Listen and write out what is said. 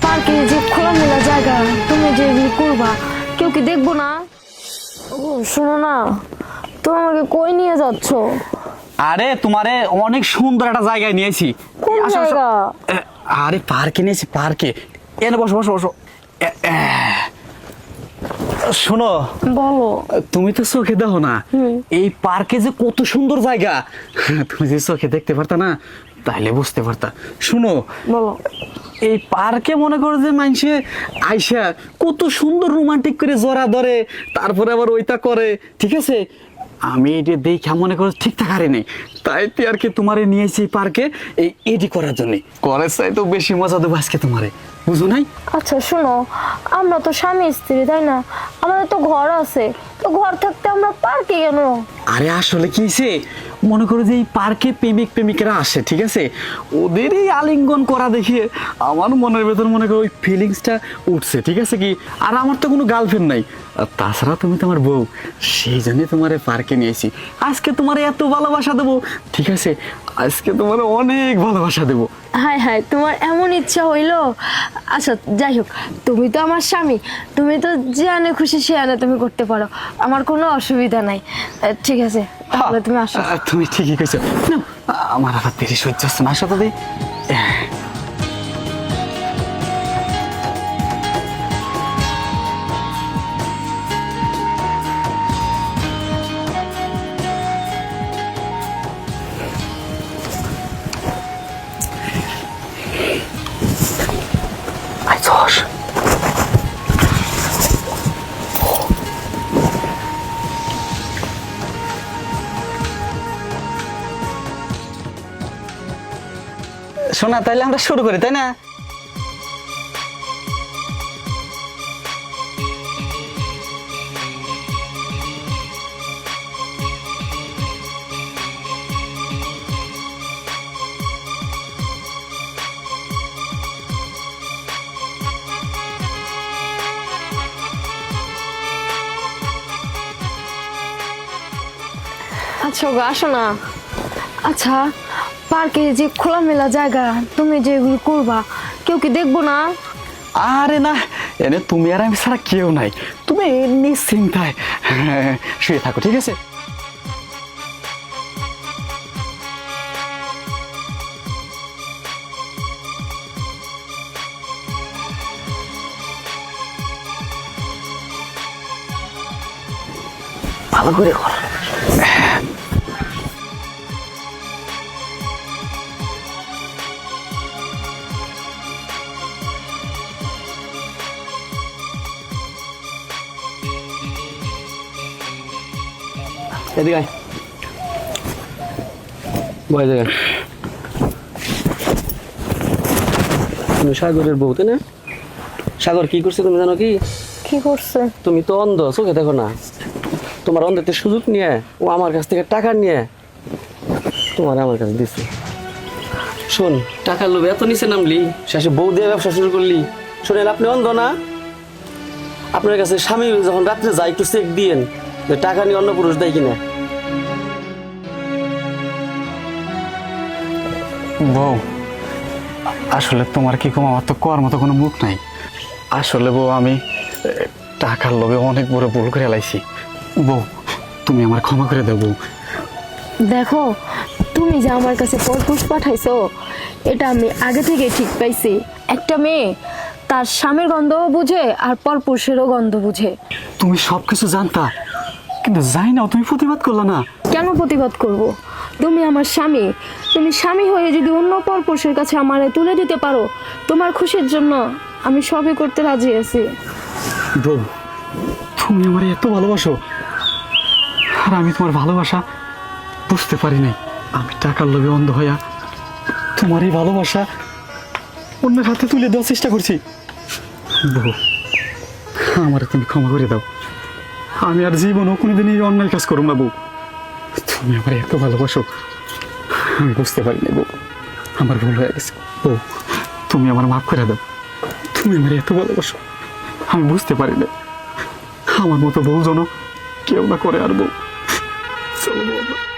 পার্কে যে খোলামেলা জায়গা, তুমি যে এগুলো করবা, কেউ কি দেখবো না? ও শোনো না, তুমি আমাকে কই নিয়ে যাচ্ছ? আরে তোমারে অনেক সুন্দর একটা জায়গায় নিয়েছি। কোন আসো, আসো। জায়গা? আরে পার্কে নিয়েছি, পার্কে। এনে বসো বসো বসো। শোনো, বলো। তুমি তো চোখে দেখো না, এই পার্কে যে কত সুন্দর জায়গা, তুমি যে চোখে দেখতে পারতা না তাইলে বুঝতে পারতা। শুনো, বলো। এই পার্কে মনে করো যে মানুষে আইসা কত সুন্দর রোমান্টিক করে জড়া ধরে, তারপরে আবার ওইটা করে, ঠিক আছে? আমি এটা দেখা মনে করো ঠিক থাকারে নেই, তাই তো আর কি তোমারে নিয়েছি পার্কে এই এডি করার জন্য। করে চাই তো বেশি মজা দেবো আজকে তোমারে, বুঝো নাই? আচ্ছা শোনো, আমরা তো স্বামী স্ত্রী, তাই না? আমাদের তো ঘর আছে, তো ঘর থাকতে আমরা পার্কে কেন? আরে আসলে কি হয়েছে, মনে করো যে এই পার্কে প্রেমিক প্রেমিকেরা আসে, ঠিক আছে? ওদের এই আলিঙ্গন করা দেখিয়ে আমার মনের ভেতর মনে করো ওই ফিলিংসটা উঠছে, ঠিক আছে কি? আর আমার তো কোনো গার্লফ্রেন্ড নাই, আর তাছাড়া তুমি তোমার বউ, সেই জন্যই তোমার পার্কে নিয়েছি। আজকে তোমার এত ভালোবাসা দেবো, ঠিক আছে? আজকে তোমার অনেক ভালোবাসা দেবো। হায় হায়, তোমার এমন ইচ্ছা হইলো? আচ্ছা যাই হোক, তুমি তো আমার স্বামী, তুমি তো যে আনে খুশি সে আনে তুমি করতে পারো, আমার কোনো অসুবিধা নাই। ঠিক আছে, তাহলে তুমি আসো। তুমি ঠিকই কইছো। না, আমার আবার দেরি সহ্য হচ্ছে না, আসো তো দেই। শোনা, তাইলে আমরা শুরু করি, তাই না? আচ্ছা গো, আসো না। আচ্ছা, পার্কে যে খোলামেলা জায়গা, তুমি যে এগুলো করবা, কেউ কি দেখবো না? আরে না, এনে তুমি আর আমি ছাড়া কেউ নাই, তুমি নিশ্চিন্তায় শুয়ে থাকো, ঠিক আছে? ভালো করে কর। এদিকে আয়। বয় জায়গায়। তুমি সাগরের বউ, তাই না? সাগর কি করছে তুমি জানো কি? কি করছে? তুমি তো অন্ধ, চোখে দেখো না। তোমার অন্ধের সুযোগ নিয়ে ও আমার কাছ থেকে টাকা নিয়ে তোমার আমার কাছে দিচ্ছে। শোন, টাকার লোভে এত নিচে নামলি, শেষে বউ দিয়ে ব্যবসা শুরু করলি। শোনেন, আপনি অন্ধ না? আপনার কাছে স্বামী যখন রাত্রে যায় একটু চেক দিয়েন যে টাকা নিয়ে অন্য পুরুষ দেয় কিনা। বউ, আসলে তোমার কি কম, আমার তো কোয়ার মতো কোনো মুখ নাই। আসলে বউ, আমি টাকার লোভে অনেক বড় ভুল করে লাইছি। বউ, তুমি আমার ক্ষমা করে দাও বউ। দেখো, তুমি যে আমার কাছে পরপুরুষ পাঠাইছো, এটা আমি আগে থেকে ঠিক পাইছি। একটা মেয়ে তার স্বামীর গন্ধও বুঝে আর পরপুরুষেরও গন্ধ বুঝে। তুমি সবকিছু জানতা, কিন্তু যাই না, তুমি প্রতিবাদ করলা না। কেন প্রতিবাদ করব? তুমি আমার স্বামী, তুমি স্বামী হয়ে যদি অন্য পরপুরুষের কাছে আমারে তুলে দিতে পারো, তোমার খুশির জন্য আমি সবই করতে রাজি আছি। বউ, তুমি আমার এত ভালোবাসো, আর আমি তোমার ভালোবাসা বুঝতে পারি নাই। আমি টাকার লোভে অন্ধ হইয়া তোমার এই ভালোবাসা অন্যের হাতে তুলে দেওয়ার চেষ্টা করছি। বউ, আমার তুমি ক্ষমা করে দাও। আমি আর জীবনও কোনোদিন এই অন্যায় কাজ করব না বউ। তুমি আমার এত ভালোবাসো, আমি বুঝতে পারি না বউ, আমার ভুল হয়ে গেছে। বউ, তুমি আমার মাফ করে দাও। তুমি আমার এত ভালোবাসো, আমি বুঝতে পারি না। আমার মতো বউ যেন কেউ না করে আর বউ। চলো বউ।